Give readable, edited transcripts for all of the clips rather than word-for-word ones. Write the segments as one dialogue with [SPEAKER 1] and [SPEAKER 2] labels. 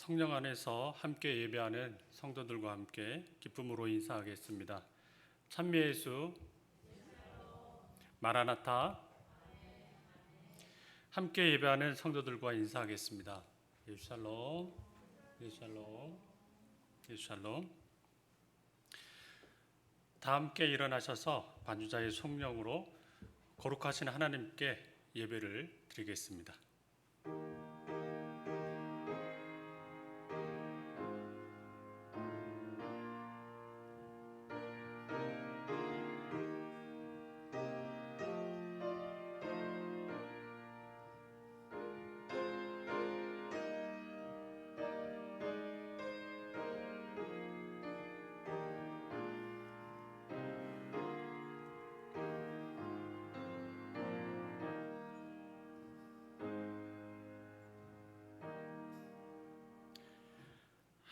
[SPEAKER 1] 성령 안에서 함께 예배하는 성도들과 함께 기쁨으로 인사하겠습니다. 찬미의 수, 마라나타. 함께 예배하는 성도들과 인사하겠습니다. 예수 샬롬, 예수 샬롬, 예수 샬롬. 다 함께 일어나셔서 반주자의 성령으로 거룩하신 하나님께 예배를 드리겠습니다.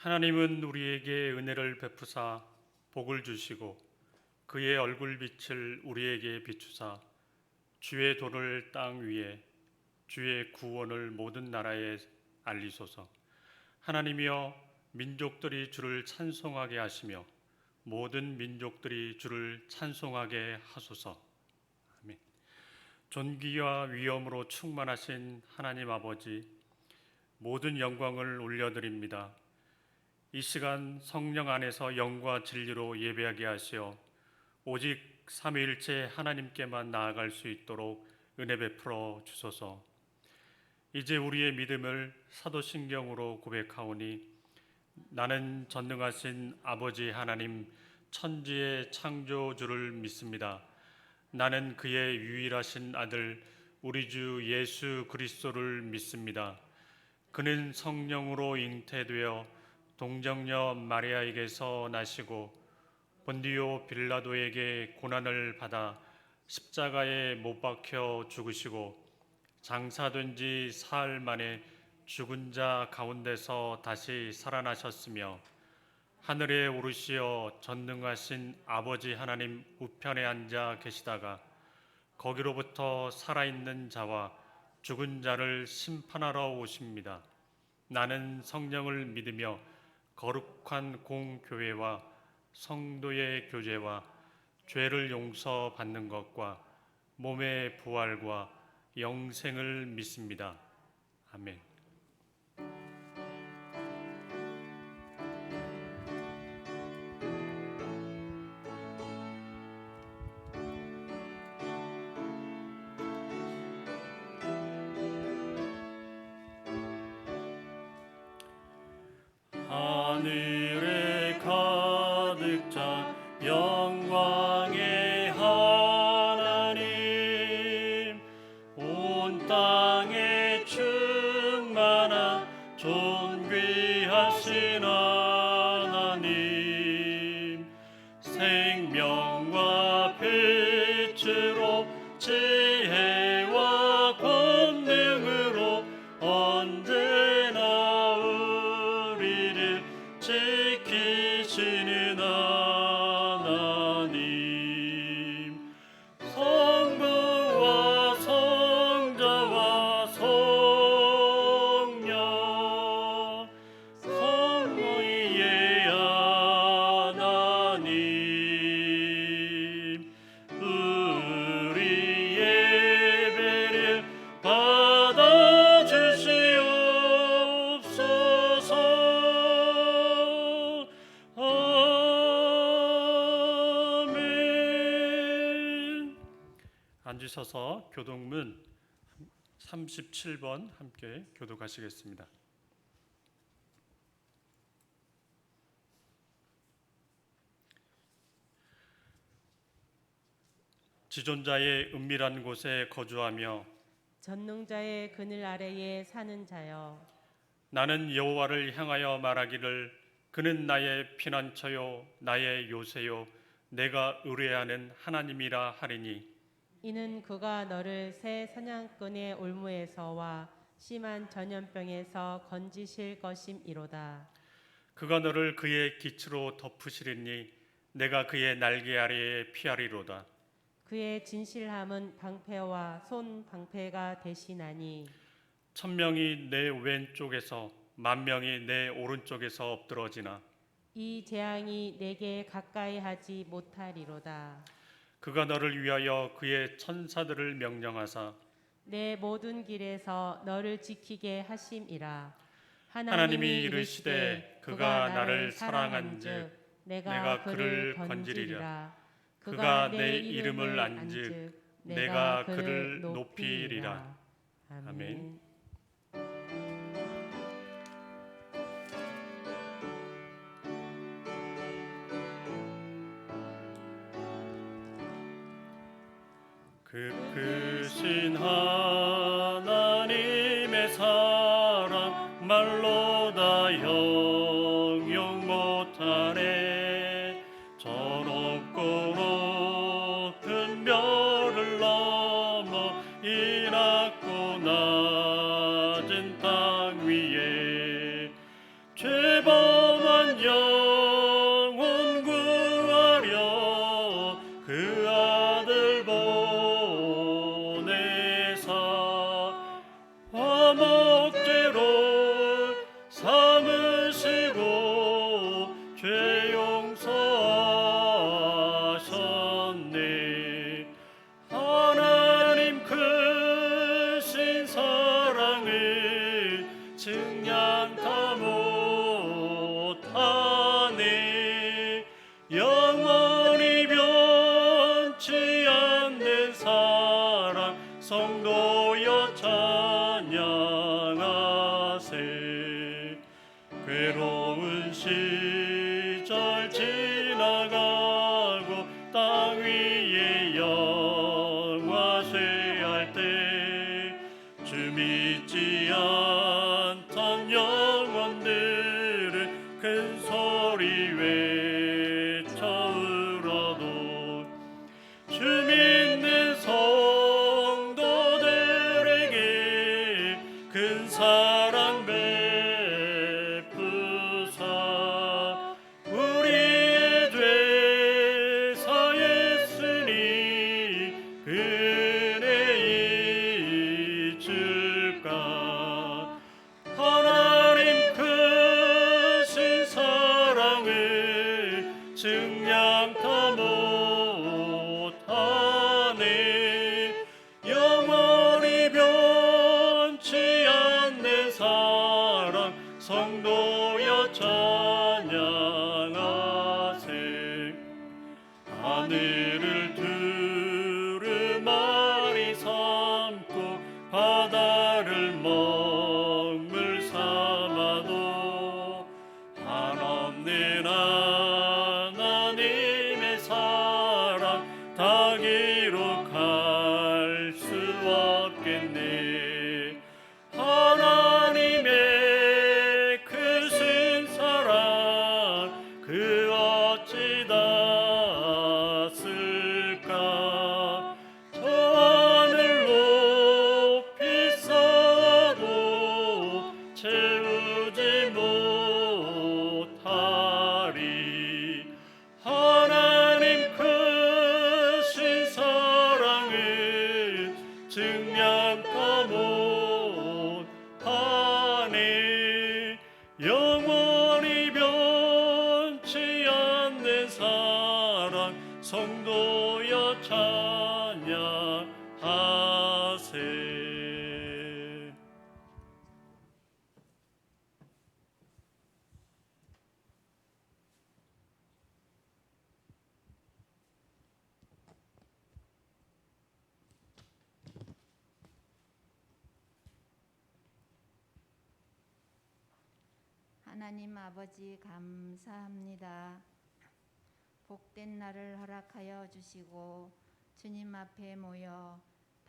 [SPEAKER 1] 하나님은 우리에게 은혜를 베푸사 복을 주시고 그의 얼굴빛을 우리에게 비추사 주의 도를 땅 위에 주의 구원을 모든 나라에 알리소서. 하나님이여, 민족들이 주를 찬송하게 하시며 모든 민족들이 주를 찬송하게 하소서. 아멘. 존귀와 위엄으로 충만하신 하나님 아버지, 모든 영광을 올려드립니다. 이 시간 성령 안에서 영과 진리로 예배하게 하시어 오직 삼위일체 하나님께만 나아갈 수 있도록 은혜 베풀어 주소서. 이제 우리의 믿음을 사도신경으로 고백하오니 나는 전능하신 아버지 하나님 천지의 창조주를 믿습니다. 나는 그의 유일하신 아들 우리 주 예수 그리스도를 믿습니다. 그는 성령으로 잉태되어 동정녀 마리아에게서 나시고 본디오 빌라도에게 고난을 받아 십자가에 못 박혀 죽으시고 장사된 지 사흘 만에 죽은 자 가운데서 다시 살아나셨으며 하늘에 오르시어 전능하신 아버지 하나님 우편에 앉아 계시다가 거기로부터 살아있는 자와 죽은 자를 심판하러 오십니다. 나는 성령을 믿으며 거룩한 공교회와 성도의 교제와 죄를 용서받는 것과 몸의 부활과 영생을 믿습니다. 아멘. 하늘에 가득 찬 영광의 하나님, 온 땅에 충만한 존귀하신 하나님, 생명과 빛으로 지혜와 권능으로 언제나 우리를 지키시는 하나님, 성부와 성자와 성령 삼위의 하나님, 우리 예배를 받아주시옵소서. 아멘. 앉으셔서 교독문 37번 함께 교독하시겠습니다. 지존자의 은밀한 곳에 거주하며
[SPEAKER 2] 전능자의 그늘 아래에 사는 자여,
[SPEAKER 1] 나는 여호와를 향하여 말하기를 그는 나의 피난처요 나의 요새요 내가 의뢰하는 하나님이라 하리니,
[SPEAKER 2] 이는 그가 너를 새 사냥꾼의 올무에서와 심한 전염병에서 건지실 것임이로다.
[SPEAKER 1] 그가 너를 그의 기치로 덮으시리니 내가 그의 날개 아래에 피하리로다.
[SPEAKER 2] 그의 진실함은 방패와 손 방패가 되시나니,
[SPEAKER 1] 천명이 내 왼쪽에서 만 명이 내 오른쪽에서 엎드러지나
[SPEAKER 2] 이 재앙이 내게 가까이 하지 못하리로다.
[SPEAKER 1] 그가 너를 위하여 그의 천사들을 명령하사
[SPEAKER 2] 내 모든 길에서 너를 지키게 하심이라.
[SPEAKER 1] 하나님이 이르시되 그가 나를 사랑한즉 내가 그를 건지리라. 그가 내 이름을 안즉 내가 그를 높이리라. 아멘. 그 크신 하나님의 사랑 말로 다 형용 못하네. 저 높고 높은 별을 넘어 이 낮고 낮은 땅 위에 죄범한 영혼 구하려 그 아들 보내사 화목제로 삼으시고 죄 용서하셨네. 하나님 크신 사랑을 증량 다 못하네. 영원히 변치 않는 사랑 성도여 찬양하세. 괴로운 시절 지나가고 땅 위에 영화쇠할 때 주 믿지 않던 영혼들은 큰 소리 외쳐 울어도 주 믿는 성도들에게 큰 사랑 베푸사 우리의 죄 사했으니 은혜 잊을까. 하나님 크신 사랑을 증량 다 못하네. 영원히 변치 않는 사랑 성도여 찬양하세. 하늘을 두루마리 삼고 바다를 먹물 삼아도 한없는 하나님의 사랑 다 기록할 수 없겠네. 하나님의 크신 사랑 그 어찌 닿았을까. 저 하늘 높이 쌓아도 채우지 못하리. 하나님 크신 사랑을 증량 다 못하네. 영원히 변치 않는 사랑 성도여 찬양하세.
[SPEAKER 3] 하나님 아버지 감사합니다. 복된 날을 허락하여 주시고 주님 앞에 모여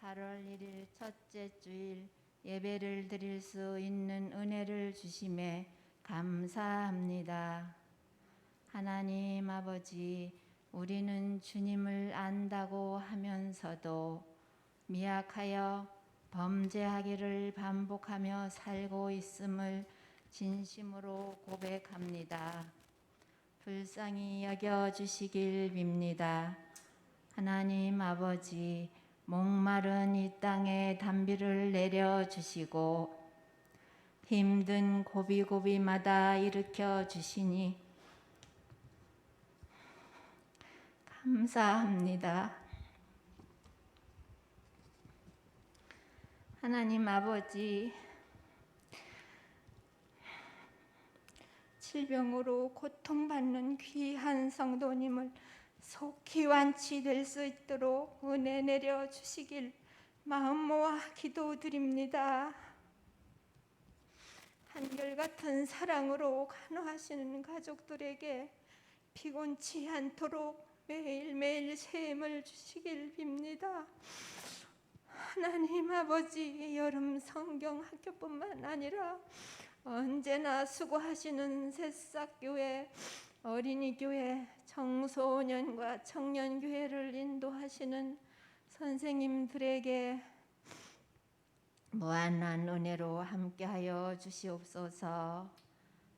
[SPEAKER 3] 8월 1일 첫째 주일 예배를 드릴 수 있는 은혜를 주심에 감사합니다. 하나님 아버지, 우리는 주님을 안다고 하면서도 미약하여 범죄하기를 반복하며 살고 있음을 진심으로 고백합니다. 불쌍히 여겨주시길 빕니다. 하나님 아버지, 목마른 이 땅에 단비를 내려주시고 힘든 고비고비마다 일으켜 주시니 감사합니다. 하나님 아버지, 질병으로 고통받는 귀한 성도님을 속히 완치될 수 있도록 은혜 내려 주시길 마음 모아 기도드립니다. 한결같은 사랑으로 간호하시는 가족들에게 피곤치 않도록 매일매일 새 힘을 주시길 빕니다. 하나님 아버지, 여름 성경 학교뿐만 아니라 언제나 수고하시는 새싹교회, 어린이교회, 청소년과 청년교회를 인도하시는 선생님들에게 무한한 은혜로 함께하여 주시옵소서.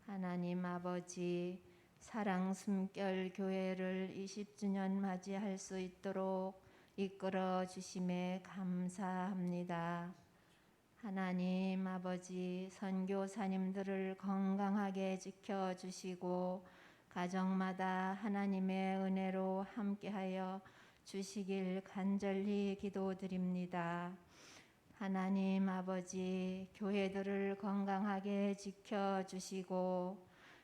[SPEAKER 3] 하나님 아버지, 사랑 숨결 교회를 20주년 맞이할 수 있도록 이끌어 주심에 감사합니다. 하나님 아버지, 선교사님들을 건강하게 지켜주시고 가정마다 하나님의 은혜로 함께하여 주시길 간절히 기도드립니다. 하나님 아버지, 교회들을 건강하게 지켜주시고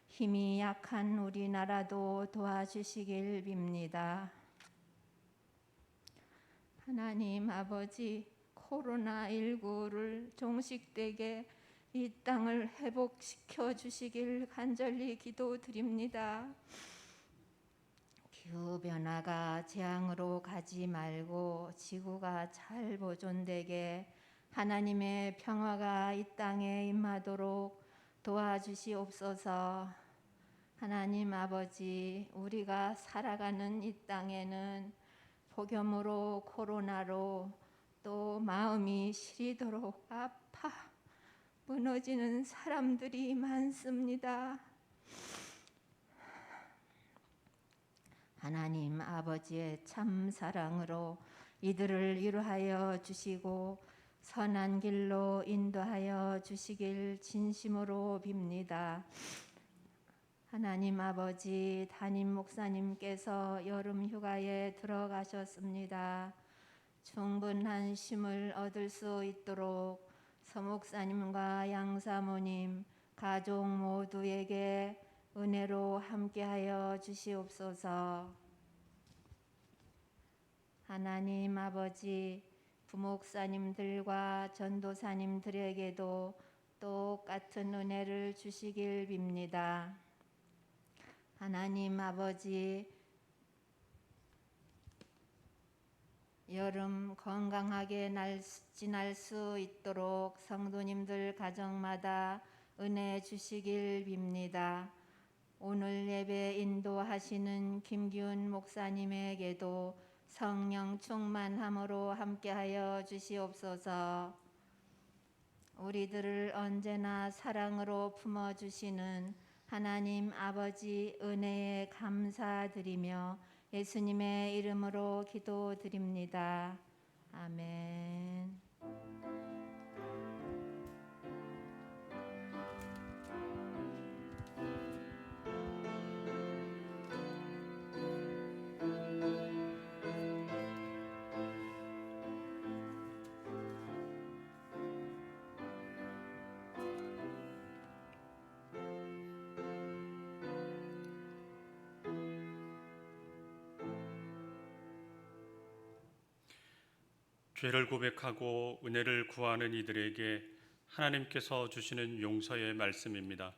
[SPEAKER 3] 힘이 약한 우리나라도 도와주시길 빕니다. 하나님 아버지, 코로나19를 종식되게 이 땅을 회복시켜 주시길 간절히 기도드립니다. 기후변화가 재앙으로 가지 말고 지구가 잘 보존되게 하나님의 평화가 이 땅에 임하도록 도와주시옵소서. 하나님 아버지, 우리가 살아가는 이 땅에는 폭염으로 코로나로 또 마음이 시리도록 아파 무너지는 사람들이 많습니다. 하나님 아버지의 참 사랑으로 이들을 위로하여 주시고 선한 길로 인도하여 주시길 진심으로 빕니다. 하나님 아버지, 담임 목사님께서 여름 휴가에 들어가셨습니다. 충분한 쉼을 얻을 수 있도록 서목사님과 양사모님, 가족 모두에게 은혜로 함께하여 주시옵소서. 하나님 아버지, 부목사님들과 전도사님들에게도 똑같은 은혜를 주시길 빕니다. 하나님 아버지, 여름 건강하게 지날 수 있도록 성도님들 가정마다 은혜 주시길 빕니다. 오늘 예배 인도하시는 김기훈 목사님에게도 성령 충만함으로 함께하여 주시옵소서. 우리들을 언제나 사랑으로 품어주시는 하나님 아버지 은혜에 감사드리며 예수님의 이름으로 기도드립니다. 아멘.
[SPEAKER 1] 죄를 고백하고 은혜를 구하는 이들에게 하나님께서 주시는 용서의 말씀입니다.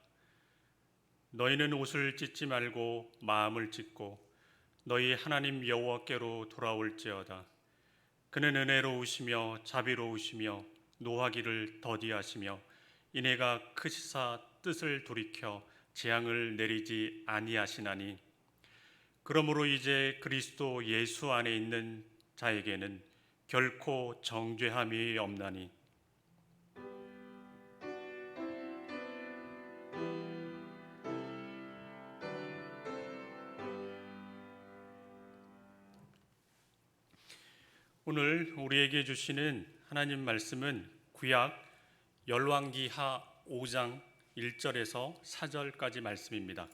[SPEAKER 1] 너희는 옷을 찢지 말고 마음을 찢고 너희 하나님 여호와께로 돌아올지어다. 그는 은혜로우시며 자비로우시며 노하기를 더디하시며 인애가 크시사 뜻을 돌이켜 재앙을 내리지 아니하시나니 그러므로 이제 그리스도 예수 안에 있는 자에게는 결코 정죄함이 없나니 오늘 우리에게 주시는 하나님 말씀은 구약 열왕기하 5장 1절에서 4절까지 말씀입니다.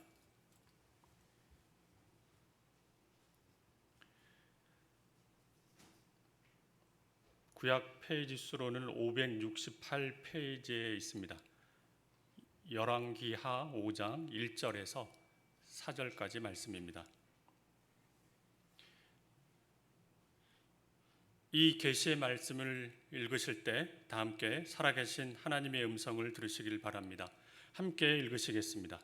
[SPEAKER 1] 구약 페이지 수로는 568페이지에 있습니다. 열왕기하 5장 1절에서 4절까지 말씀입니다. 이 계시의 말씀을 읽으실 때 다 함께 살아계신 하나님의 음성을 들으시길 바랍니다. 함께 읽으시겠습니다.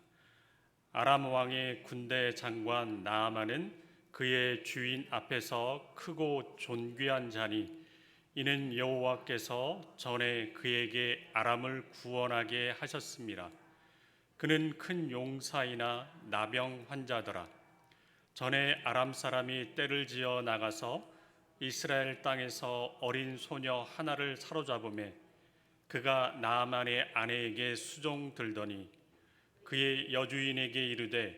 [SPEAKER 1] 아람 왕의 군대 장관 나아만은 그의 주인 앞에서 크고 존귀한 자니 이는 여호와께서 전에 그에게 아람을 구원하게 하셨습니다. 그는 큰 용사이나 나병 환자더라. 전에 아람 사람이 떼를 지어 나가서 이스라엘 땅에서 어린 소녀 하나를 사로잡음에 그가 나아만의 아내에게 수종들더니 그의 여주인에게 이르되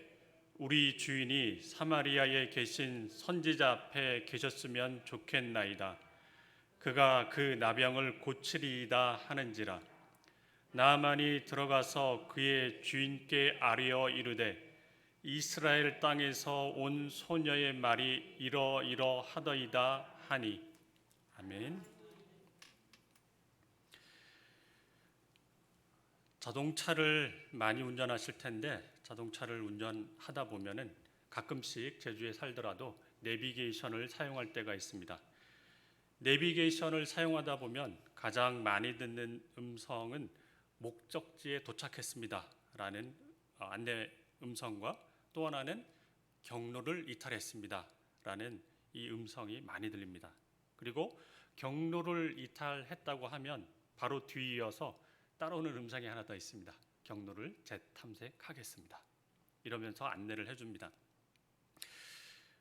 [SPEAKER 1] 우리 주인이 사마리아에 계신 선지자 앞에 계셨으면 좋겠나이다. 그가 그 나병을 고치리이다 하는지라. 나아만이 들어가서 그의 주인께 아뢰어 이르되 이스라엘 땅에서 온 소녀의 말이 이러이러하더이다 하니. 아멘. 자동차를 많이 운전하실 텐데 자동차를 운전하다 보면은 가끔씩 제주에 살더라도 내비게이션을 사용할 때가 있습니다. 내비게이션을 사용하다 보면 가장 많이 듣는 음성은 목적지에 도착했습니다 라는 안내 음성과 또 하나는 경로를 이탈했습니다 라는 이 음성이 많이 들립니다. 그리고 경로를 이탈했다고 하면 바로 뒤이어서 따라오는 음성이 하나 더 있습니다. 경로를 재탐색하겠습니다. 이러면서 안내를 해줍니다.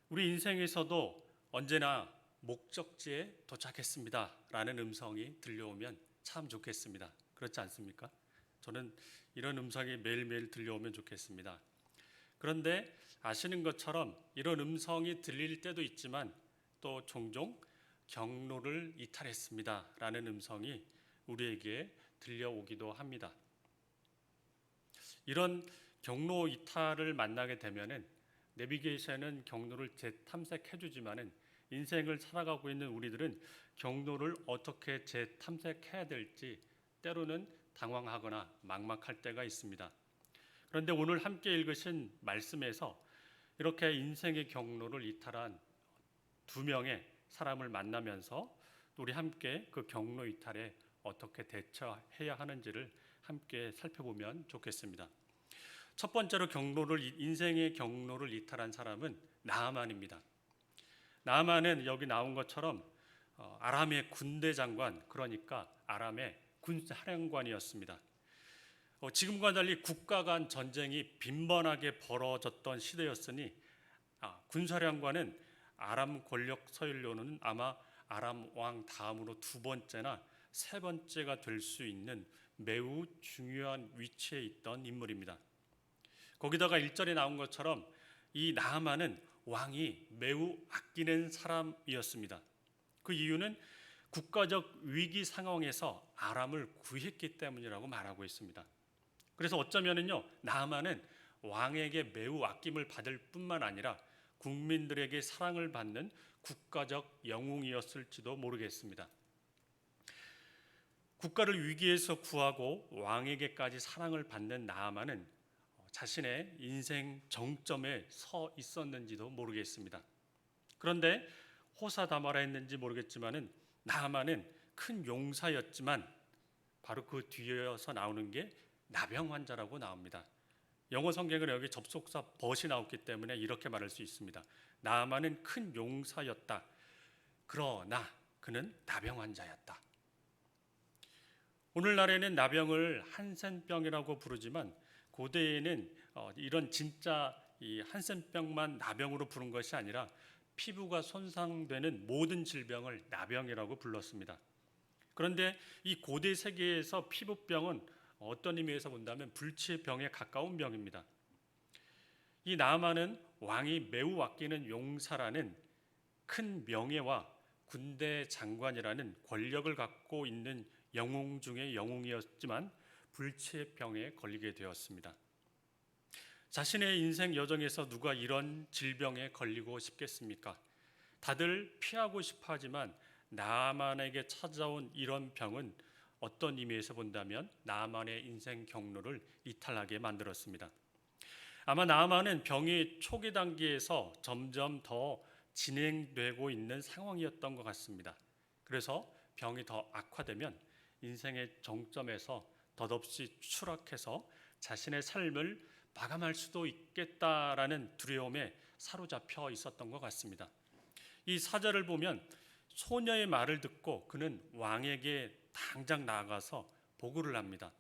[SPEAKER 1] 우리 인생에서도 언제나 목적지에 도착했습니다 라는 음성이 들려오면 참 좋겠습니다. 그렇지 않습니까? 저는 이런 음성이 매일매일 들려오면 좋겠습니다. 그런데 아시는 것처럼 이런 음성이 들릴 때도 있지만 또 종종 경로를 이탈했습니다 라는 음성이 우리에게 들려오기도 합니다. 이런 경로 이탈을 만나게 되면은 내비게이션은 경로를 재탐색해 주지만은 인생을 살아가고 있는 우리들은 경로를 어떻게 재탐색해야 될지 때로는 당황하거나 막막할 때가 있습니다. 그런데 오늘 함께 읽으신 말씀에서 이렇게 인생의 경로를 이탈한 두 명의 사람을 만나면서 우리 함께 그 경로 이탈에 어떻게 대처해야 하는지를 함께 살펴보면 좋겠습니다. 첫 번째로 인생의 경로를 이탈한 사람은 나아만입니다. 나아만은 여기 나온 것처럼 아람의 군대 장관, 그러니까 아람의 군사령관이었습니다. 지금과 달리 국가 간 전쟁이 빈번하게 벌어졌던 시대였으니 군사령관은 아람 권력 서열로는 아마 아람 왕 다음으로 두 번째나 세 번째가 될 수 있는 매우 중요한 위치에 있던 인물입니다. 거기다가 1절에 나온 것처럼 이 나아만은 왕이 매우 아끼는 사람이었습니다. 그 이유는 국가적 위기 상황에서 아람을 구했기 때문이라고 말하고 있습니다. 그래서 어쩌면은요, 나아만은 왕에게 매우 아낌을 받을 뿐만 아니라 국민들에게 사랑을 받는 국가적 영웅이었을지도 모르겠습니다. 국가를 위기에서 구하고 왕에게까지 사랑을 받는 나아만은 자신의 인생 정점에 서 있었는지도 모르겠습니다. 그런데 호사다마라했는지 모르겠지만은 나아만은 큰 용사였지만 바로 그 뒤에서 나오는 게 나병 환자라고 나옵니다. 영어 성경은 여기 접속사 but이 나왔기 때문에 이렇게 말할 수 있습니다. 나아만은 큰 용사였다. 그러나 그는 나병 환자였다. 오늘날에는 나병을 한센병이라고 부르지만 고대에는 이런 진짜 이 한센병만 나병으로 부른 것이 아니라 피부가 손상되는 모든 질병을 나병이라고 불렀습니다. 그런데 이 고대 세계에서 피부병은 어떤 의미에서 본다면 불치의 병에 가까운 병입니다. 이 나아만은 왕이 매우 아끼는 용사라는 큰 명예와 군대 장관이라는 권력을 갖고 있는 영웅 중의 영웅이었지만 불치의 병에 걸리게 되었습니다. 자신의 인생 여정에서 누가 이런 질병에 걸리고 싶겠습니까? 다들 피하고 싶어 하지만 나아만에게 찾아온 이런 병은 어떤 의미에서 본다면 나아만의 인생 경로를 이탈하게 만들었습니다. 아마 나아만은 병이 초기 단계에서 점점 더 진행되고 있는 상황이었던 것 같습니다. 그래서 병이 더 악화되면 인생의 정점에서 덧없이 추락해서 자신의 삶을 마감할 수도 있겠다라는 두려움에 사로잡혀 있었던 것 같습니다. 이 사절을 보면 소녀의 말을 듣고 그는 왕에게 당장 나아가서 보고를 합니다.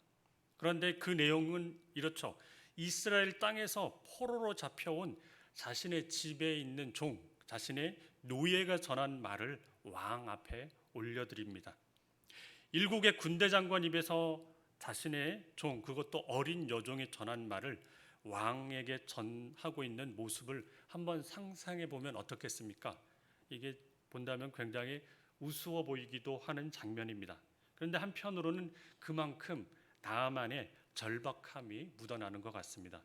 [SPEAKER 1] 그런데 그 내용은 이렇죠. 이스라엘 땅에서 포로로 잡혀온 자신의 집에 있는 종, 자신의 노예가 전한 말을 왕 앞에 올려드립니다. 일국의 군대 장관 입에서 자신의 종, 그것도 어린 여종이 전한 말을 왕에게 전하고 있는 모습을 한번 상상해 보면 어떻겠습니까? 이게 본다면 굉장히 우스워 보이기도 하는 장면입니다. 그런데 한편으로는 그만큼 나아만의 절박함이 묻어나는 것 같습니다.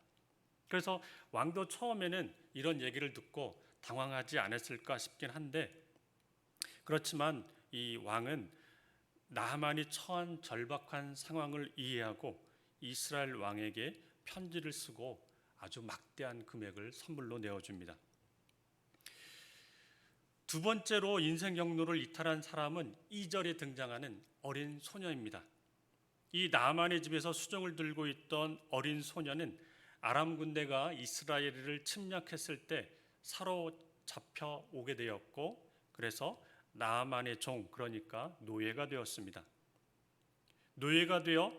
[SPEAKER 1] 그래서 왕도 처음에는 이런 얘기를 듣고 당황하지 않았을까 싶긴 한데, 그렇지만 이 왕은 나아만이 처한 절박한 상황을 이해하고 이스라엘 왕에게 편지를 쓰고 아주 막대한 금액을 선물로 내어줍니다. 두 번째로 인생 경로를 이탈한 사람은 2절에 등장하는 어린 소녀입니다. 이 나아만의 집에서 수종을 들고 있던 어린 소녀는 아람 군대가 이스라엘을 침략했을 때 사로잡혀 오게 되었고, 그래서 나아만의 종, 그러니까 노예가 되었습니다. 노예가 되어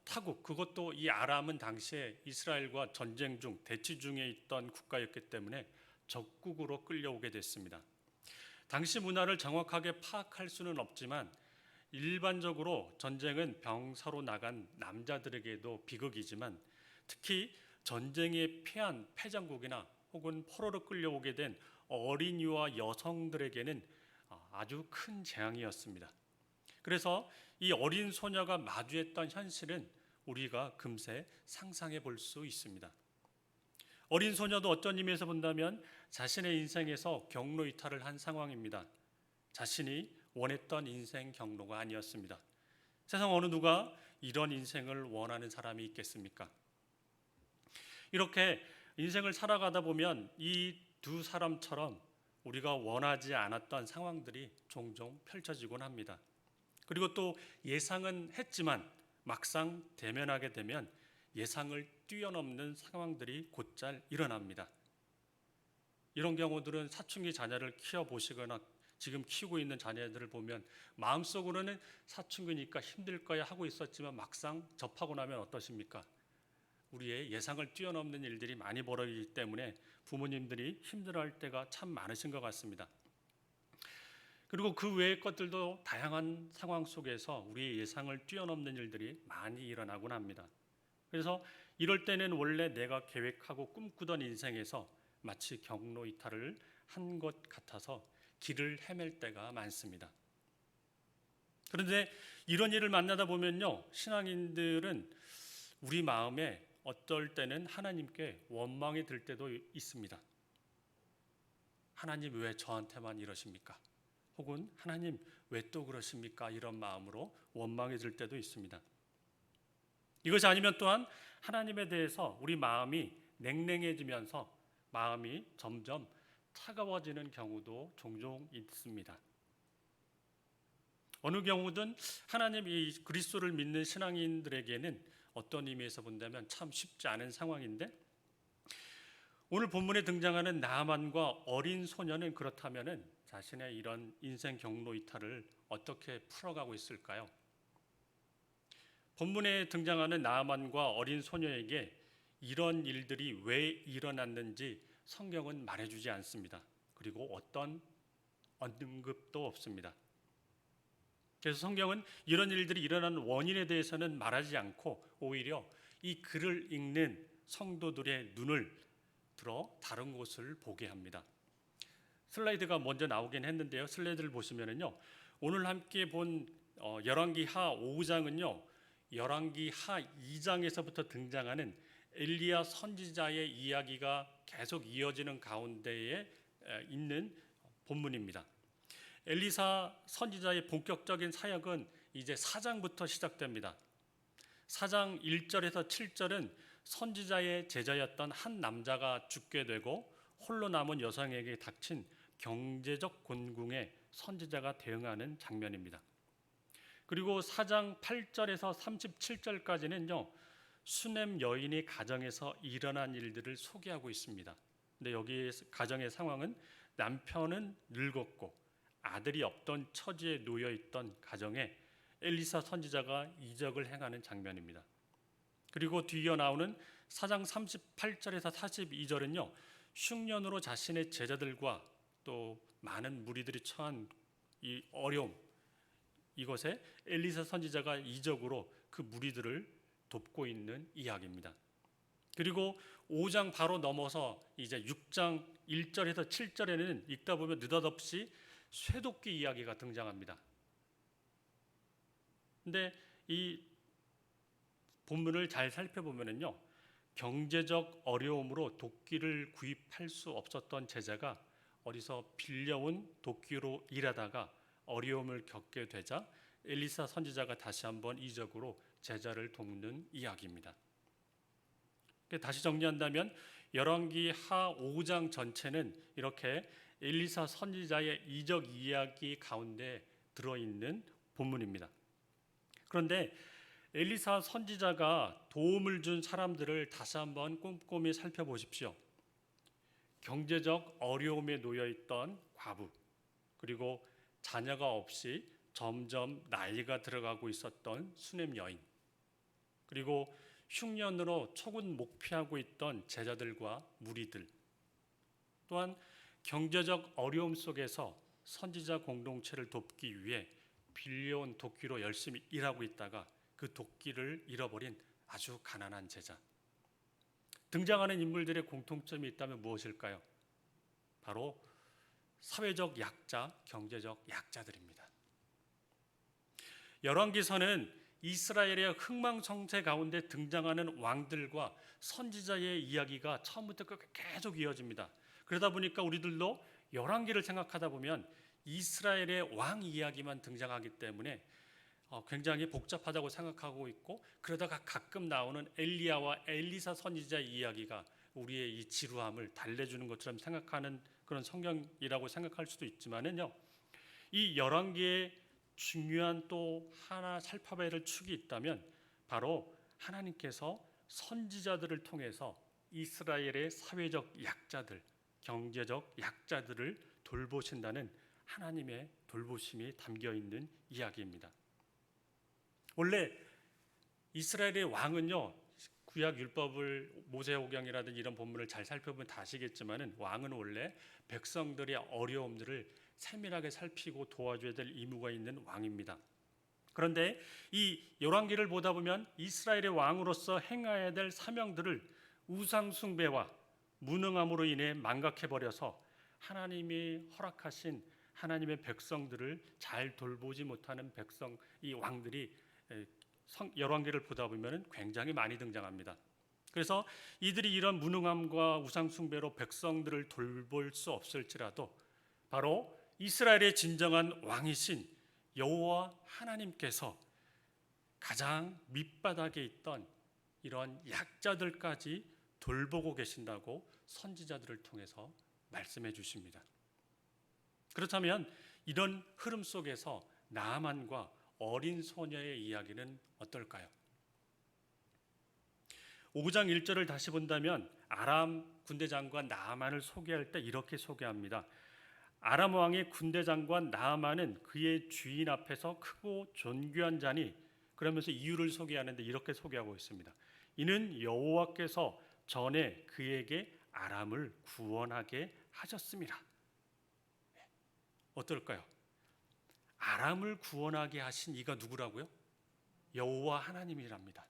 [SPEAKER 1] 타국, 그것도 이 아람은 당시에 이스라엘과 전쟁 중 대치 중에 있던 국가였기 때문에 적국으로 끌려오게 됐습니다. 당시 문화를 정확하게 파악할 수는 없지만 일반적으로 전쟁은 병사로 나간 남자들에게도 비극이지만 특히 전쟁에 패한 패전국이나 혹은 포로로 끌려오게 된 어린이와 여성들에게는 아주 큰 재앙이었습니다. 그래서 이 어린 소녀가 마주했던 현실은 우리가 금세 상상해 볼 수 있습니다. 어린 소녀도 어떤 의미에서 본다면 자신의 인생에서 경로 이탈을 한 상황입니다. 자신이 원했던 인생 경로가 아니었습니다. 세상 어느 누가 이런 인생을 원하는 사람이 있겠습니까? 이렇게 인생을 살아가다 보면 이 두 사람처럼 우리가 원하지 않았던 상황들이 종종 펼쳐지곤 합니다. 그리고 또 예상은 했지만 막상 대면하게 되면 예상을 뛰어넘는 상황들이 곧잘 일어납니다. 이런 경우들은 사춘기 자녀를 키워보시거나 지금 키우고 있는 자녀들을 보면 마음속으로는 사춘기니까 힘들 거야 하고 있었지만 막상 접하고 나면 어떠십니까? 우리의 예상을 뛰어넘는 일들이 많이 벌어지기 때문에 부모님들이 힘들어할 때가 참 많으신 것 같습니다. 그리고 그 외의 것들도 다양한 상황 속에서 우리의 예상을 뛰어넘는 일들이 많이 일어나곤 합니다. 그래서 이럴 때는 원래 내가 계획하고 꿈꾸던 인생에서 마치 경로 이탈을 한 것 같아서 길을 헤맬 때가 많습니다. 그런데 이런 일을 만나다 보면요, 신앙인들은 우리 마음에 어떨 때는 하나님께 원망이 들 때도 있습니다. 하나님 왜 저한테만 이러십니까? 혹은 하나님 왜 또 그러십니까? 이런 마음으로 원망이 들 때도 있습니다. 이것이 아니면 또한 하나님에 대해서 우리 마음이 냉랭해지면서 마음이 점점 차가워지는 경우도 종종 있습니다. 어느 경우든 하나님 이 그리스도를 믿는 신앙인들에게는 어떤 의미에서 본다면 참 쉽지 않은 상황인데, 오늘 본문에 등장하는 나아만과 어린 소녀는 그렇다면은 자신의 이런 인생 경로 이탈을 어떻게 풀어가고 있을까요? 본문에 등장하는 나아만과 어린 소녀에게 이런 일들이 왜 일어났는지 성경은 말해주지 않습니다. 그리고 어떤 언급도 없습니다. 그래서 성경은 이런 일들이 일어나는 원인에 대해서는 말하지 않고 오히려 이 글을 읽는 성도들의 눈을 들어 다른 곳을 보게 합니다. 슬라이드가 먼저 나오긴 했는데요. 슬라이드를 보시면은요, 오늘 함께 본 열왕기하 5장은요 열왕기 하 2장에서부터 등장하는 엘리야 선지자의 이야기가 계속 이어지는 가운데에 있는 본문입니다. 엘리사 선지자의 본격적인 사역은 이제 4장부터 시작됩니다. 4장 1절에서 7절은 선지자의 제자였던 한 남자가 죽게 되고 홀로 남은 여성에게 닥친 경제적 곤궁에 선지자가 대응하는 장면입니다. 그리고 4장 8절에서 37절까지는요, 수넴 여인의 가정에서 일어난 일들을 소개하고 있습니다. 근데 여기 가정의 상황은 남편은 늙었고 아들이 없던 처지에 놓여 있던 가정에 엘리사 선지자가 이적을 행하는 장면입니다. 그리고 뒤이어 나오는 4장 38절에서 42절은요, 흉년으로 자신의 제자들과 또 많은 무리들이 처한 이 어려움, 이것에 엘리사 선지자가 이적으로 그 무리들을 돕고 있는 이야기입니다. 그리고 5장 바로 넘어서 이제 6장 1절에서 7절에는 읽다 보면 느닷없이 쇠도끼 이야기가 등장합니다. 근데 이 본문을 잘 살펴보면요, 경제적 어려움으로 도끼를 구입할 수 없었던 제자가 어디서 빌려온 도끼로 일하다가 어려움을 겪게 되자 엘리사 선지자가 다시 한번 이적으로 제자를 돕는 이야기입니다. 다시 정리한다면 열왕기 하 5장 전체는 이렇게 엘리사 선지자의 이적 이야기 가운데 들어있는 본문입니다. 그런데 엘리사 선지자가 도움을 준 사람들을 다시 한번 꼼꼼히 살펴보십시오. 경제적 어려움에 놓여있던 과부, 그리고 자녀가 없이 점점 나이가 들어가고 있었던 수넴 여인, 그리고 흉년으로 초군 목피하고 있던 제자들과 무리들, 또한 경제적 어려움 속에서 선지자 공동체를 돕기 위해 빌려온 도끼로 열심히 일하고 있다가 그 도끼를 잃어버린 아주 가난한 제자. 등장하는 인물들의 공통점이 있다면 무엇일까요? 바로 사회적 약자, 경제적 약자들입니다. 열왕기서는 이스라엘의 흥망성쇠 가운데 등장하는 왕들과 선지자의 이야기가 처음부터 끝까지 계속 이어집니다. 그러다 보니까 우리들도 열왕기를 생각하다 보면 이스라엘의 왕 이야기만 등장하기 때문에 굉장히 복잡하다고 생각하고 있고, 그러다가 가끔 나오는 엘리야와 엘리사 선지자의 이야기가 우리의 이 지루함을 달래주는 것처럼 생각하는 그런 성경이라고 생각할 수도 있지만은요, 이 열왕기에 중요한 또 하나 살펴봐야 할 축이 있다면 바로 하나님께서 선지자들을 통해서 이스라엘의 사회적 약자들, 경제적 약자들을 돌보신다는 하나님의 돌보심이 담겨 있는 이야기입니다. 원래 이스라엘의 왕은요, 구약 율법을 모세오경이라든지 이런 본문을 잘 살펴보면 다 아시겠지만은 왕은 원래 백성들의 어려움들을 세밀하게 살피고 도와줘야 될 의무가 있는 왕입니다. 그런데 이 열왕기를 보다 보면 이스라엘의 왕으로서 행해야 될 사명들을 우상 숭배와 무능함으로 인해 망각해 버려서 하나님이 허락하신 하나님의 백성들을 잘 돌보지 못하는 백성, 이 왕들이 열왕기를 보다 보면 굉장히 많이 등장합니다. 그래서 이들이 이런 무능함과 우상 숭배로 백성들을 돌볼 수 없을지라도 바로 이스라엘의 진정한 왕이신 여호와 하나님께서 가장 밑바닥에 있던 이런 약자들까지 돌보고 계신다고 선지자들을 통해서 말씀해 주십니다. 그렇다면 이런 흐름 속에서 나아만과 어린 소녀의 이야기는 어떨까요? 5장 1절을 다시 본다면 아람 군대 장관 나아만을 소개할 때 이렇게 소개합니다. 아람 왕의 군대 장관 나아만은 그의 주인 앞에서 크고 존귀한 자니, 그러면서 이유를 소개하는데 이렇게 소개하고 있습니다. 이는 여호와께서 전에 그에게 아람을 구원하게 하셨습니다. 어떨까요? 아람을 구원하게 하신 이가 누구라고요? 여호와 하나님이랍니다.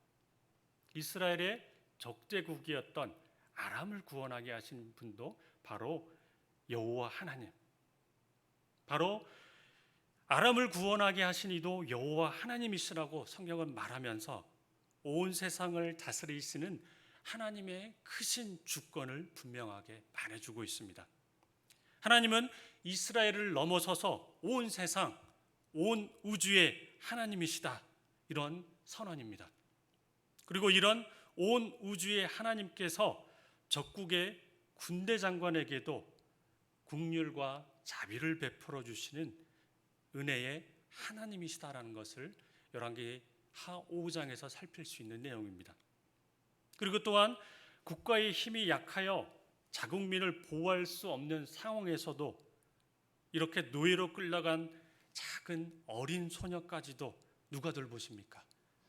[SPEAKER 1] 이스라엘의 적대국이었던 아람을 구원하게 하신 분도 바로 여호와 하나님, 바로 아람을 구원하게 하신 이도 여호와 하나님이시라고 성경은 말하면서 온 세상을 다스리시는 하나님의 크신 주권을 분명하게 말해주고 있습니다. 하나님은 이스라엘을 넘어서서 온 세상, 온 우주의 하나님이시다, 이런 선언입니다. 그리고 이런 온 우주의 하나님께서 적국의 군대 장관에게도 긍휼과 자비를 베풀어 주시는 은혜의 하나님이시다라는 것을 열왕기 하 5장에서 살필 수 있는 내용입니다. 그리고 또한 국가의 힘이 약하여 자국민을 보호할 수 없는 상황에서도 이렇게 노예로 끌려간 작은 어린 소녀까지도 누가 돌보십니까?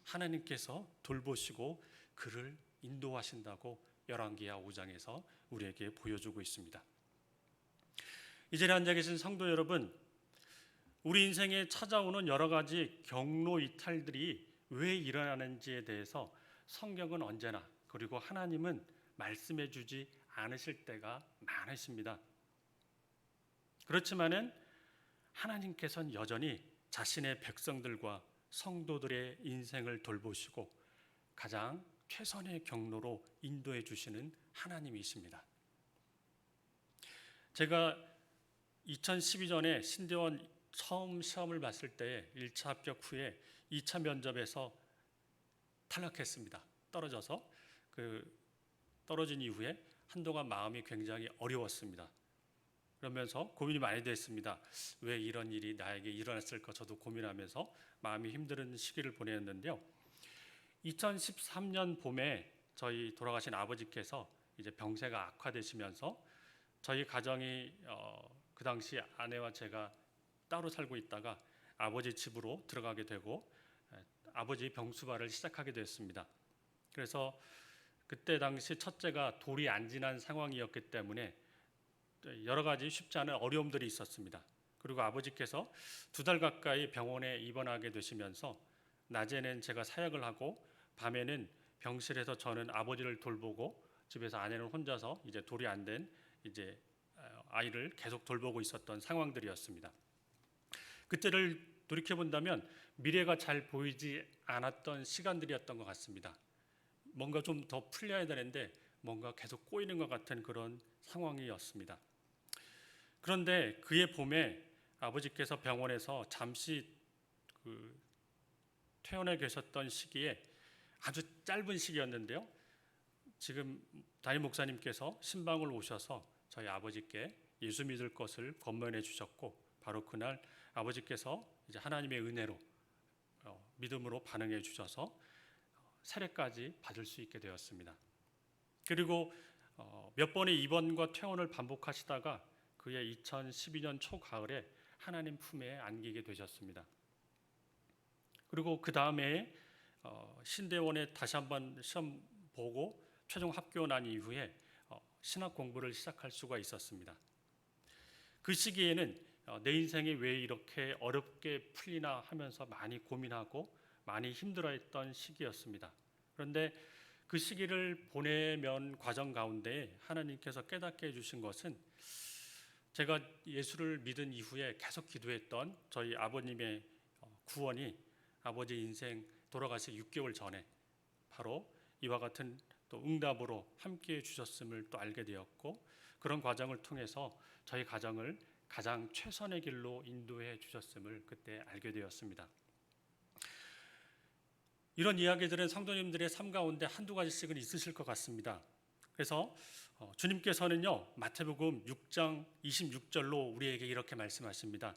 [SPEAKER 1] 하나님께서 돌보시고 그를 인도하신다고 열왕기하 5장에서 우리에게 보여주고 있습니다. 이 자리에 앉아 계신 성도 여러분, 우리 인생에 찾아오는 여러 가지 경로 이탈들이 왜 일어나는지에 대해서 성경은 언제나, 그리고 하나님은 말씀해 주지 않으실 때가 많으십니다. 그렇지만은 하나님께서는 여전히 자신의 백성들과 성도들의 인생을 돌보시고 가장 최선의 경로로 인도해 주시는 하나님이십니다. 제가 2012년에 신대원 처음 시험을 봤을 때 1차 합격 후에 2차 면접에서 탈락했습니다. 떨어져서 떨어진 이후에 한동안 마음이 굉장히 어려웠습니다. 그러면서 고민이 많이 됐습니다. 왜 이런 일이 나에게 일어났을까 저도 고민하면서 마음이 힘든 시기를 보냈는데요. 2013년 봄에 저희 돌아가신 아버지께서 이제 병세가 악화되시면서 저희 가정이 그 당시 아내와 제가 따로 살고 있다가 아버지 집으로 들어가게 되고 아버지 병수발을 시작하게 됐습니다. 그래서 그때 당시 첫째가 돌이 안 지난 상황이었기 때문에 여러 가지 쉽지 않은 어려움들이 있었습니다. 그리고 아버지께서 2달 가까이 병원에 입원하게 되시면서 낮에는 제가 사역을 하고 밤에는 병실에서 저는 아버지를 돌보고 집에서 아내는 혼자서 이제 돌이 안 된 이제 아이를 계속 돌보고 있었던 상황들이었습니다. 그때를 돌이켜 본다면 미래가 잘 보이지 않았던 시간들이었던 것 같습니다. 뭔가 좀 더 풀려야 되는데 뭔가 계속 꼬이는 것 같은 그런 상황이었습니다. 그런데 그해 봄에 아버지께서 병원에서 잠시 퇴원해 계셨던 시기에 아주 짧은 시기였는데요. 지금 담임 목사님께서 신방을 오셔서 저희 아버지께 예수 믿을 것을 권면해 주셨고 바로 그날 아버지께서 이제 하나님의 은혜로 믿음으로 반응해 주셔서 세례까지 받을 수 있게 되었습니다. 그리고 몇 번의 입원과 퇴원을 반복하시다가 그해 2012년 초가을에 하나님 품에 안기게 되셨습니다. 그리고 그 다음에 신대원에 다시 한번 시험 보고 최종 합격 난 이후에 신학 공부를 시작할 수가 있었습니다. 그 시기에는 내 인생이 왜 이렇게 어렵게 풀리나 하면서 많이 고민하고 많이 힘들어했던 시기였습니다. 그런데 그 시기를 보내면 과정 가운데 하나님께서 깨닫게 해주신 것은 제가 예수를 믿은 이후에 계속 기도했던 저희 아버님의 구원이 아버지 인생 돌아가시 6개월 전에 바로 이와 같은 또 응답으로 함께해 주셨음을 또 알게 되었고 그런 과정을 통해서 저희 가정을 가장 최선의 길로 인도해 주셨음을 그때 알게 되었습니다. 이런 이야기들은 성도님들의 삶 가운데 한두 가지씩은 있으실 것 같습니다. 그래서 주님께서는요 마태복음 6장 26절로 우리에게 이렇게 말씀하십니다.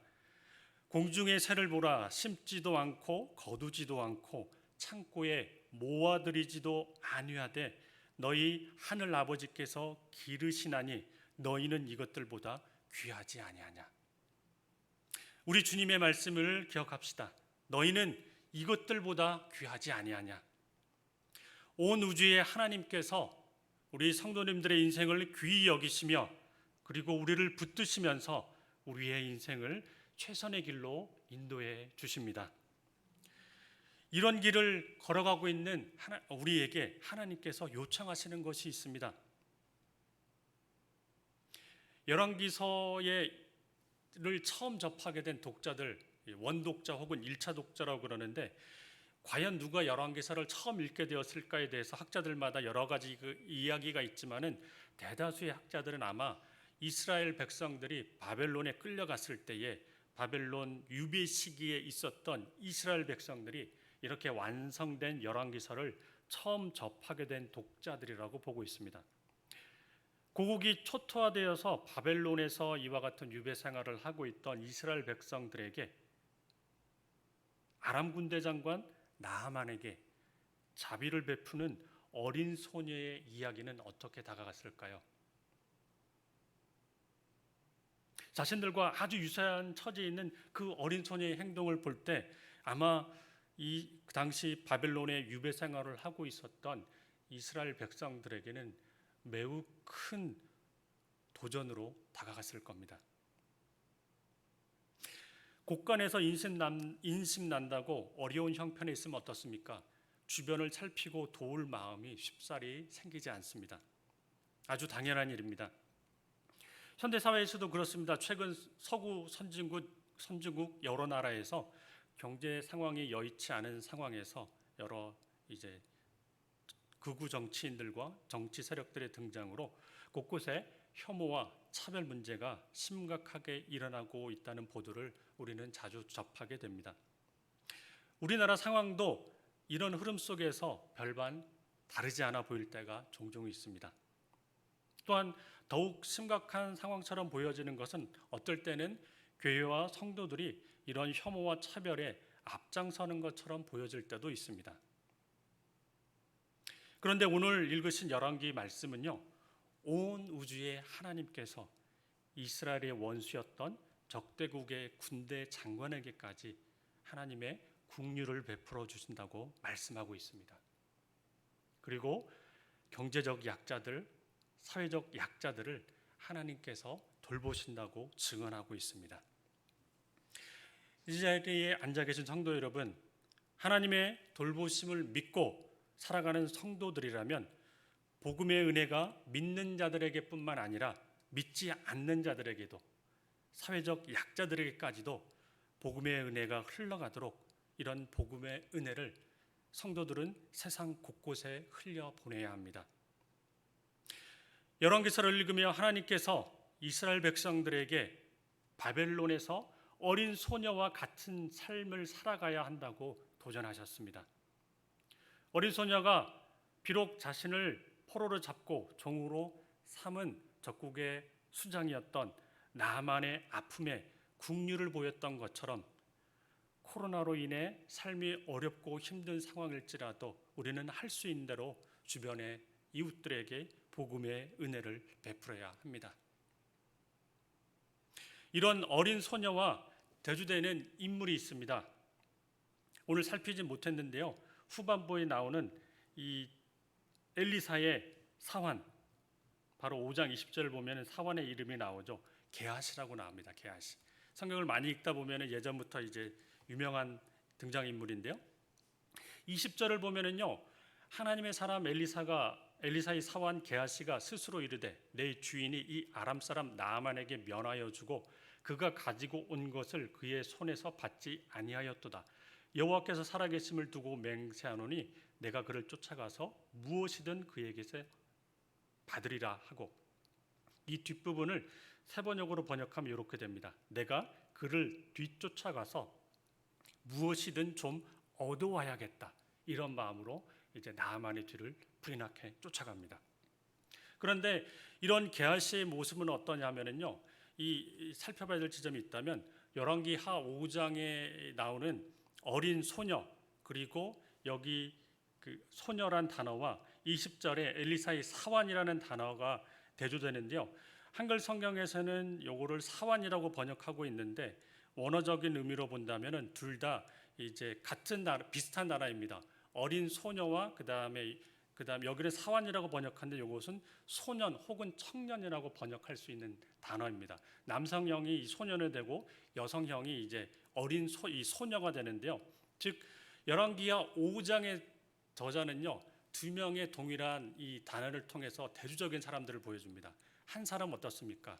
[SPEAKER 1] 공중의 새를 보라, 심지도 않고 거두지도 않고 창고에 모아들이지도 아니하되 너희 하늘 아버지께서 기르시나니 너희는 이것들보다 귀하지 아니하냐. 우리 주님의 말씀을 기억합시다. 너희는 이것들보다 귀하지 아니하냐. 온 우주의 하나님께서 우리 성도님들의 인생을 귀히 여기시며 그리고 우리를 붙드시면서 우리의 인생을 최선의 길로 인도해 주십니다. 이런 길을 걸어가고 있는 우리에게 하나님께서 요청하시는 것이 있습니다. 열왕기서를 처음 접하게 된 독자들 원독자 혹은 1차 독자라고 그러는데 과연 누가 열왕기서를 처음 읽게 되었을까에 대해서 학자들마다 여러 가지 이야기가 있지만은 대다수의 학자들은 아마 이스라엘 백성들이 바벨론에 끌려갔을 때에 바벨론 유비 시기에 있었던 이스라엘 백성들이 이렇게 완성된 열왕기서를 처음 접하게 된 독자들이라고 보고 있습니다. 고국이 초토화되어서 바벨론에서 이와 같은 유배 생활을 하고 있던 이스라엘 백성들에게 아람 군대 장관 나하만에게 자비를 베푸는 어린 소녀의 이야기는 어떻게 다가갔을까요? 자신들과 아주 유사한 처지에 있는 그 어린 소녀의 행동을 볼 때 아마 그 당시 바벨론의 유배 생활을 하고 있었던 이스라엘 백성들에게는 매우 큰 도전으로 다가갔을 겁니다. 곳간에서 인심 난다고 어려운 형편에 있으면 어떻습니까? 주변을 살피고 도울 마음이 쉽사리 생기지 않습니다. 아주 당연한 일입니다. 현대 사회에서도 그렇습니다. 최근 서구 선진국 여러 나라에서 경제 상황이 여의치 않은 상황에서 여러 이제 극우 정치인들과 정치 세력들의 등장으로 곳곳에 혐오와 차별 문제가 심각하게 일어나고 있다는 보도를 우리는 자주 접하게 됩니다. 우리나라 상황도 이런 흐름 속에서 별반 다르지 않아 보일 때가 종종 있습니다. 또한 더욱 심각한 상황처럼 보여지는 것은 어떨 때는 교회와 성도들이 이런 혐오와 차별에 앞장서는 것처럼 보여질 때도 있습니다. 그런데 오늘 읽으신 열왕기 말씀은요, 온 우주의 하나님께서 이스라엘의 원수였던 적대국의 군대 장관에게까지 하나님의 국류를 베풀어 주신다고 말씀하고 있습니다. 그리고 경제적 약자들, 사회적 약자들을 하나님께서 돌보신다고 증언하고 있습니다. 이 자리에 앉아 계신 성도 여러분, 하나님의 돌보심을 믿고 살아가는 성도들이라면 복음의 은혜가 믿는 자들에게뿐만 아니라 믿지 않는 자들에게도, 사회적 약자들에게까지도 복음의 은혜가 흘러가도록 이런 복음의 은혜를 성도들은 세상 곳곳에 흘려 보내야 합니다. 열왕기서를 읽으며 하나님께서 이스라엘 백성들에게 바벨론에서 어린 소녀와 같은 삶을 살아가야 한다고 도전하셨습니다. 어린 소녀가 비록 자신을 포로로 잡고 종으로 삼은 적국의 수장이었던 나하만의 아픔에 국류를 보였던 것처럼 코로나로 인해 삶이 어렵고 힘든 상황일지라도 우리는 할 수 있는 대로 주변의 이웃들에게 복음의 은혜를 베풀어야 합니다. 이런 어린 소녀와 대조되는 인물이 있습니다. 오늘 살피지 못했는데요. 후반부에 나오는 이 엘리사의 사환, 바로 5장 20절을 보면 사환의 이름이 나오죠. 게하시라고 나옵니다. 게하시. 성경을 많이 읽다 보면 예전부터 이제 유명한 등장인물인데요. 20절을 보면은요, 하나님의 사람 엘리사의 사환 게하시가 스스로 이르되 내 주인이 이 아람 사람 나아만에게 면하여 주고 그가 가지고 온 것을 그의 손에서 받지 아니하였도다. 여호와께서 살아계심을 두고 맹세하노니 내가 그를 쫓아가서 무엇이든 그에게서 받으리라 하고, 이 뒷부분을 세번역으로 번역하면 이렇게 됩니다. 내가 그를 뒤쫓아가서 무엇이든 좀 얻어와야겠다. 이런 마음으로 이제 나아만의 뒤를 불이나게 쫓아갑니다. 그런데 이런 게하시의 모습은 어떠냐면요, 이 살펴봐야 될 지점이 있다면 열왕기 하 5장에 나오는 어린 소녀, 그리고 여기 그 소녀란 단어와 20절에 엘리사의 사환이라는 단어가 대조되는데요. 한글 성경에서는 요거를 사환이라고 번역하고 있는데 원어적인 의미로 본다면은 둘 다 이제 같은 나라, 비슷한 나라입니다. 어린 소녀와 그다음에 여기는 사환이라고 번역하는데 이것은 소년 혹은 청년이라고 번역할 수 있는 단어입니다. 남성형이 소년이 되고 여성형이 이제 어린 이 소녀가 되는데요. 즉 열왕기하 5장의 저자는요, 두 명의 동일한 이 단어를 통해서 대조적인 사람들을 보여줍니다. 한 사람 어떻습니까?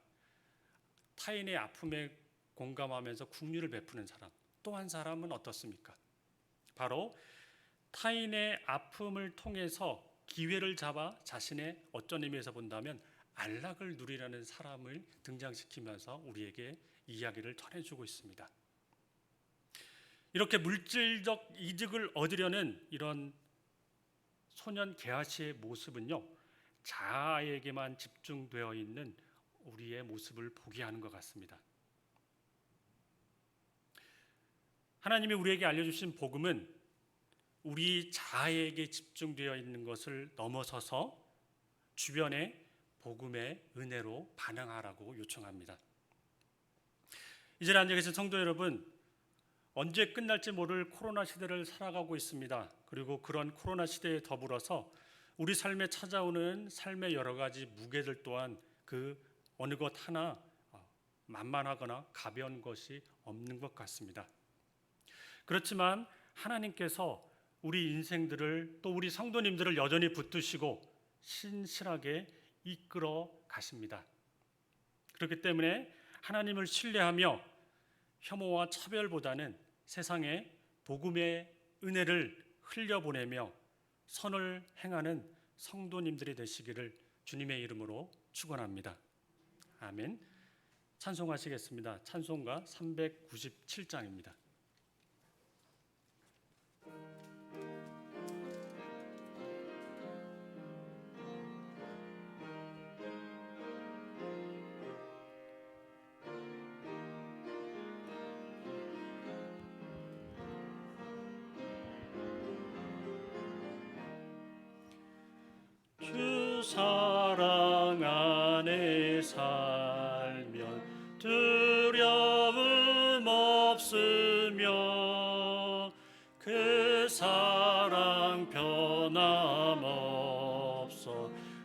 [SPEAKER 1] 타인의 아픔에 공감하면서 국류를 베푸는 사람. 또 한 사람은 어떻습니까? 바로 타인의 아픔을 통해서 기회를 잡아 자신의 어떤 의미에서 본다면 안락을 누리라는 사람을 등장시키면서 우리에게 이야기를 전해주고 있습니다. 이렇게 물질적 이득을 얻으려는 이런 소년 게하시의 모습은요, 자아에게만 집중되어 있는 우리의 모습을 보게 하는 것 같습니다. 하나님이 우리에게 알려주신 복음은 우리 자아에게 집중되어 있는 것을 넘어서서 주변의 복음의 은혜로 반응하라고 요청합니다. 이 자리에 앉아 계신 성도 여러분, 언제 끝날지 모를 코로나 시대를 살아가고 있습니다. 그리고 그런 코로나 시대에 더불어서 우리 삶에 찾아오는 삶의 여러 가지 무게들 또한 그 어느 것 하나 만만하거나 가벼운 것이 없는 것 같습니다. 그렇지만 하나님께서 우리 인생들을 또 우리 성도님들을 여전히 붙드시고 신실하게 이끌어 가십니다. 그렇기 때문에 하나님을 신뢰하며 혐오와 차별보다는 세상에 복음의 은혜를 흘려보내며 선을 행하는 성도님들이 되시기를 주님의 이름으로 축원합니다. 아멘. 찬송하시겠습니다. 찬송가 397장입니다. 주 사랑 안에 살면 두려움 없으며 그 사랑 변함없어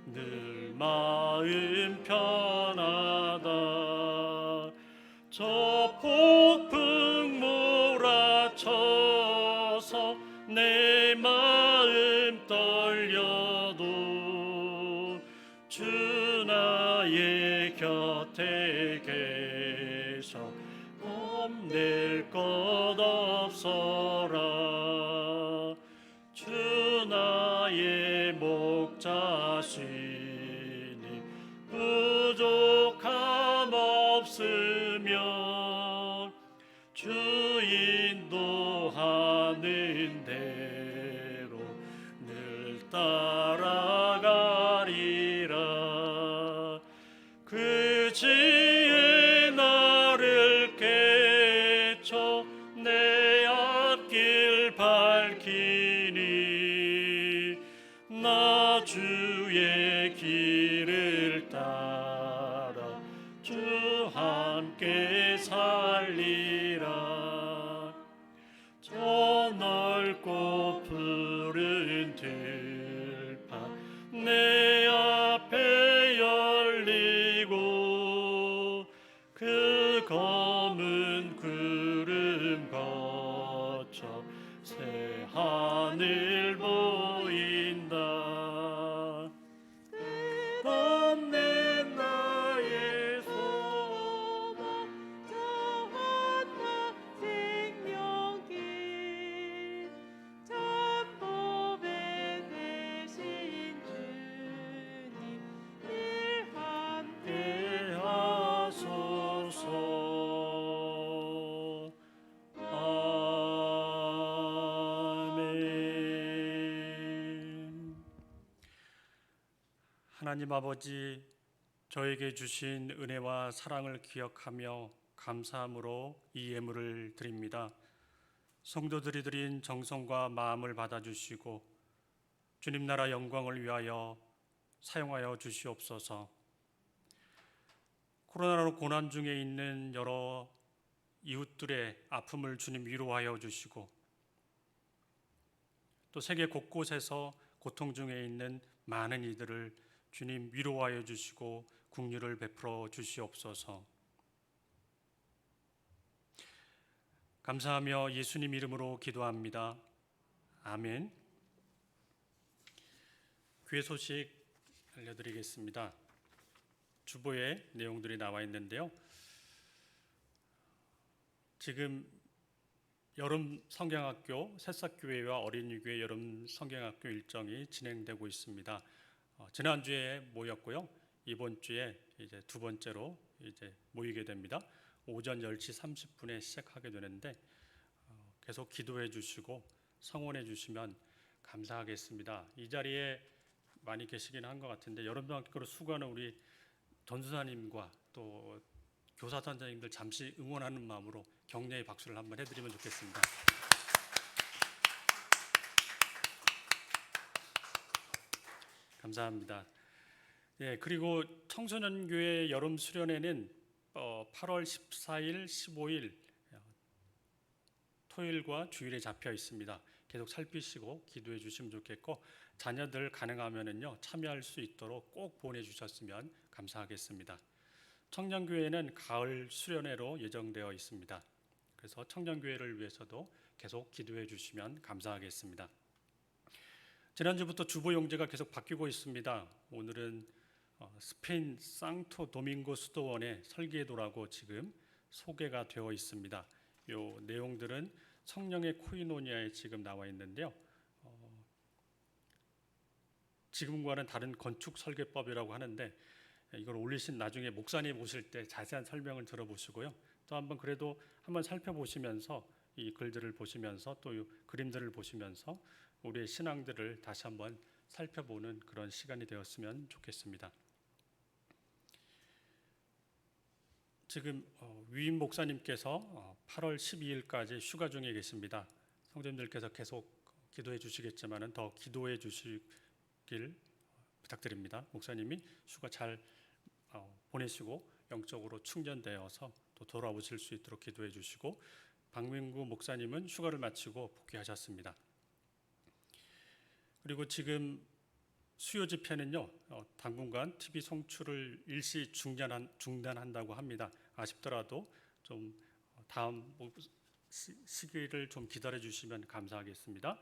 [SPEAKER 1] 늘 마음 편하다. 저 폭풍 몰아쳐서 내 마음 떨려도 주 나의 곁에 계셔 겁낼 것 없어라. 주 나의 목자시니 부족함 없으며 주 인도하는 대로 늘 따라가리라. 그 지혜 나를 깨쳐 내 앞길 밝히니 나 주의 길을 따라 주 함께 살리라. 저 넓고 푸른 들판 내 앞에 열리고 그 검은 구름 거쳐 새 하늘 보인다. 끝없는 나의 소망 저 하나 생명길 전법에 되신 주님 늘 함께 하소서. 아멘. 하나님 아버지, 저에게 주신 은혜와 사랑을 기억하며 감사함으로 이 예물을 드립니다. 성도들이 드린 정성과 마음을 받아주시고 주님 나라 영광을 위하여 사용하여 주시옵소서. 코로나로 고난 중에 있는 여러 이웃들의 아픔을 주님 위로하여 주시고 또 세계 곳곳에서 고통 중에 있는 많은 이들을 주님 위로하여 주시고 긍휼을 베풀어 주시옵소서. 감사하며 예수님 이름으로 기도합니다. 아멘. 교회 소식 알려드리겠습니다. 주보에 내용들이 나와 있는데요. 지금 여름 성경학교 새싹교회와 어린이교회 여름 성경학교 일정이 진행되고 있습니다. 지난주에 모였고요. 이번 주에 이제 두 번째로 이제 모이게 됩니다. 오전 10시 30분에 시작하게 되는데 계속 기도해 주시고 성원해 주시면 감사하겠습니다. 이 자리에 많이 계시긴 한 것 같은데 여름성경학교로 수고하는 우리 전수사님과 또 교사 선생님들 잠시 응원하는 마음으로 격려의 박수를 한번 해드리면 좋겠습니다. 감사합니다. 예, 그리고 청소년교회 여름 수련회는 8월 14일, 15일 토요일과 주일에 잡혀 있습니다. 계속 살피시고 기도해 주시면 좋겠고 자녀들 가능하면은요 참여할 수 있도록 꼭 보내주셨으면 감사하겠습니다. 청년교회는 가을 수련회로 예정되어 있습니다. 그래서 청년교회를 위해서도 계속 기도해 주시면 감사하겠습니다. 지난주부터 주보 용지가 계속 바뀌고 있습니다. 오늘은 스페인 상토 도밍고 수도원의 설계도라고 지금 소개가 되어 있습니다. 이 내용들은 성령의 코이노니아에 지금 나와 있는데요. 지금과는 다른 건축 설계법이라고 하는데 이걸 올리신 나중에 목사님 오실 때 자세한 설명을 들어보시고요. 또 한번 그래도 한번 살펴보시면서 이 글들을 보시면서 또 이 그림들을 보시면서 우리의 신앙들을 다시 한번 살펴보는 그런 시간이 되었으면 좋겠습니다. 지금 위임 목사님께서 8월 12일까지 휴가 중에 계십니다. 성도님들께서 계속 기도해 주시겠지만은 더 기도해 주시길 부탁드립니다. 목사님이 휴가 잘 보내시고 영적으로 충전되어서 또 돌아오실 수 있도록 기도해 주시고 박민구 목사님은 휴가를 마치고 복귀하셨습니다. 그리고 지금 수요 집회는요 당분간 TV 송출을 일시 중단한다고 합니다. 아쉽더라도 좀 다음 시기를 좀 기다려 주시면 감사하겠습니다.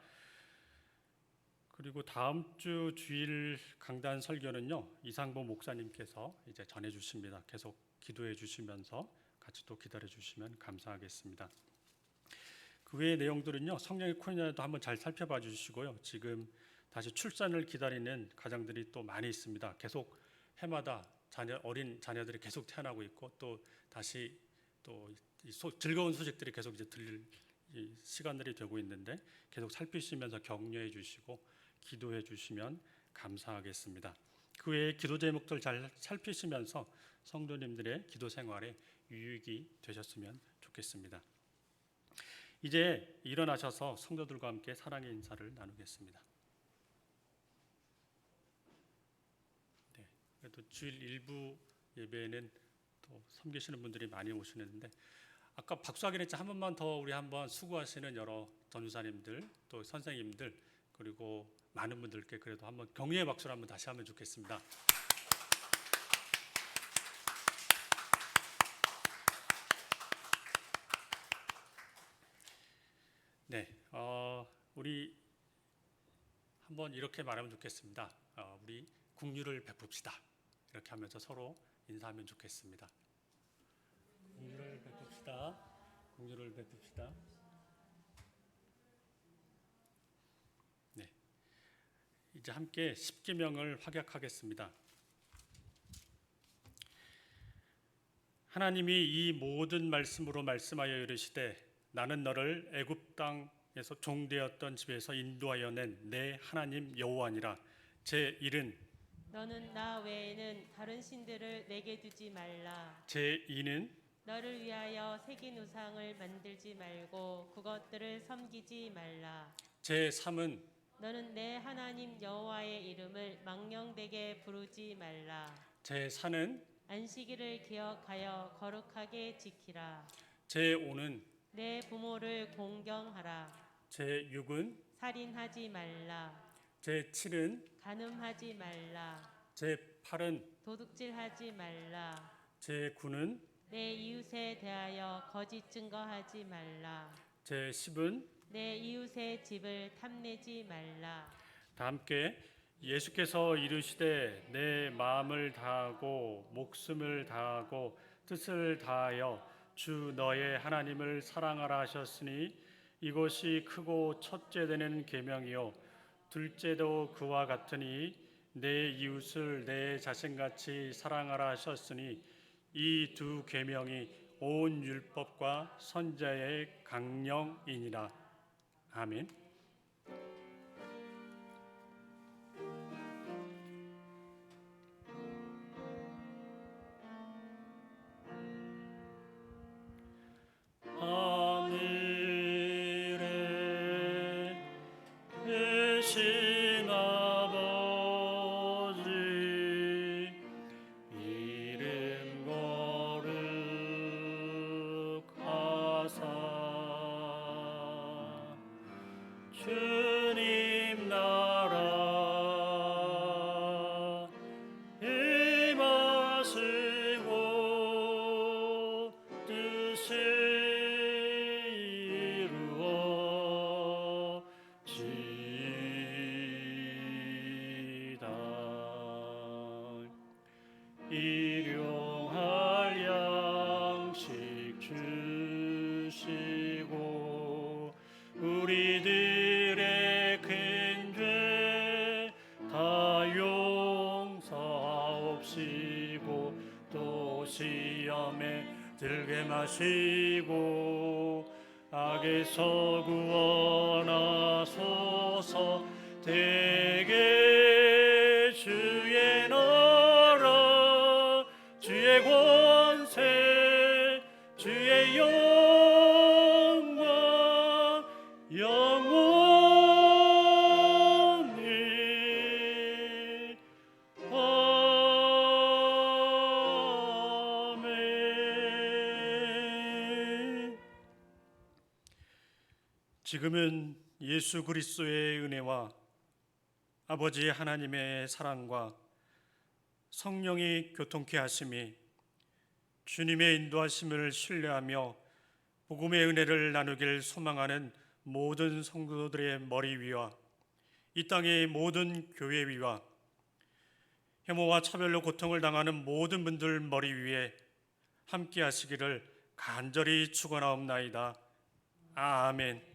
[SPEAKER 1] 그리고 다음 주 주일 강단 설교는요 이상보 목사님께서 이제 전해 주십니다. 계속 기도해 주시면서 같이 또 기다려 주시면 감사하겠습니다. 그 외의 내용들은요 성령의 코이노니아도 한번 잘 살펴봐 주시고요. 지금 다시 출산을 기다리는 가정들이 또 많이 있습니다. 계속 해마다 어린 자녀들이 계속 태어나고 있고 또 다시 또 즐거운 소식들이 계속 이제 들릴 시간들이 되고 있는데 계속 살피시면서 격려해 주시고 기도해 주시면 감사하겠습니다. 그 외에 기도 제목들 잘 살피시면서 성도님들의 기도 생활에 유익이 되셨으면 좋겠습니다. 이제 일어나셔서 성도들과 함께 사랑의 인사를 나누겠습니다. 네, 그래도 주일 일부 예배에는 또 섬기시는 분들이 많이 오시는데 아까 박수하긴 했지 한 번만 더 우리 한번 수고하시는 여러 전우사님들 또 선생님들 그리고 많은 분들께 그래도 한번 격려의 박수를 한번 다시 하면 좋겠습니다. 네, 우리 한번 이렇게 말하면 좋겠습니다. 우리 국류를 베풉시다. 이렇게 하면서 서로 인사하면 좋겠습니다. 국류를 베풉시다. 국류를 베풉시다. 네, 이제 함께 십계명을 확약하겠습니다. 하나님이 이 모든 말씀으로 말씀하여 이르시되 나는 너를 애굽 땅에서 종되었던 집에서 인도하여 낸 내 하나님 여호와니라. 제 1은
[SPEAKER 2] 너는 나 외에는 다른 신들을 내게 두지 말라.
[SPEAKER 1] 제 2는
[SPEAKER 2] 너를 위하여 새긴 우상을 만들지 말고 그것들을 섬기지 말라.
[SPEAKER 1] 제 3은
[SPEAKER 2] 너는 내 하나님 여호와의 이름을 망령되게 부르지 말라.
[SPEAKER 1] 제 4는
[SPEAKER 2] 안식일을 기억하여 거룩하게 지키라.
[SPEAKER 1] 제 5는
[SPEAKER 2] 내 부모를 공경하라.
[SPEAKER 1] 제 6은
[SPEAKER 2] 살인하지 말라.
[SPEAKER 1] 제 7은
[SPEAKER 2] 간음하지 말라.
[SPEAKER 1] 제 8은
[SPEAKER 2] 도둑질하지 말라.
[SPEAKER 1] 제 9는
[SPEAKER 2] 내 이웃에 대하여 거짓 증거하지 말라.
[SPEAKER 1] 제 10은
[SPEAKER 2] 내 이웃의 집을 탐내지 말라.
[SPEAKER 1] 다 함께 예수께서 이르시되 내 마음을 다하고 목숨을 다하고 뜻을 다하여 주 너의 하나님을 사랑하라 하셨으니 이것이 크고 첫째 되는 계명이요 둘째도 그와 같으니 내 이웃을 내 자신같이 사랑하라 하셨으니 이 두 계명이 온 율법과 선자의 강령이니라. 아멘. 하늘에 계신 아버지 이름 거룩하사 주님 나라 임하시고 뜻이 이루어지이다. 일용할 양식 주시고 우리들의 큰 죄 다 용서하옵시고 또 시험에 들게 마시고 악에서 구원하소서. 대개 주의 나라 주의 권세 주의 영광 영원히 아멘. 지금은 예수 그리스도의 은혜와 아버지 하나님의 사랑과 성령이 교통케 하심이 주님의 인도하심을 신뢰하며 복음의 은혜를 나누길 소망하는 모든 성도들의 머리 위와 이 땅의 모든 교회 위와 혐오와 차별로 고통을 당하는 모든 분들 머리 위에 함께 하시기를 간절히 축원하옵나이다. 아멘.